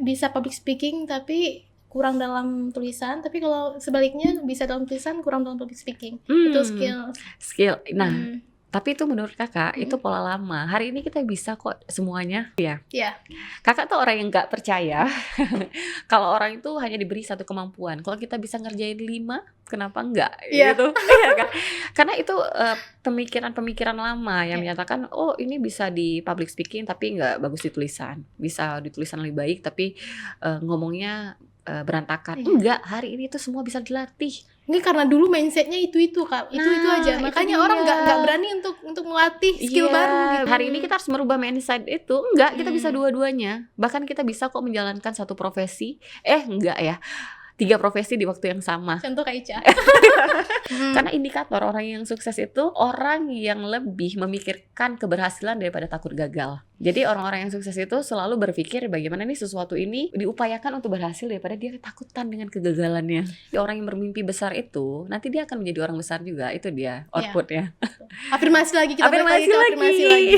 bisa public speaking tapi kurang dalam tulisan, tapi kalau sebaliknya bisa dalam tulisan kurang dalam public speaking. Itu skill. Nah, tapi itu menurut kakak itu pola lama. Hari ini kita bisa kok semuanya. Ya. Kakak tuh orang yang nggak percaya kalau orang itu hanya diberi satu kemampuan. Kalau kita bisa ngerjain 5, kenapa enggak? Gitu. Iya kan? Karena itu pemikiran-pemikiran lama yang menyatakan, oh ini bisa di public speaking tapi nggak bagus di tulisan. Bisa di tulisan lebih baik tapi ngomongnya berantakan. Enggak, hari ini tuh semua bisa dilatih. Ini karena dulu mindsetnya itu Kak, itu aja. Makanya orang nggak berani untuk melatih skill baru gitu. Hari ini kita harus merubah mindset itu. Enggak, kita bisa dua-duanya. Bahkan kita bisa kok menjalankan satu profesi. Enggak ya. 3 profesi di waktu yang sama. Contoh Kak Ica. Karena indikator orang yang sukses itu orang yang lebih memikirkan keberhasilan daripada takut gagal. Jadi orang-orang yang sukses itu selalu berpikir bagaimana nih sesuatu ini diupayakan untuk berhasil daripada dia ketakutan dengan kegagalannya. Orang yang bermimpi besar itu nanti dia akan menjadi orang besar juga. Itu dia outputnya. Afirmasi lagi kita. Afirmasi lagi.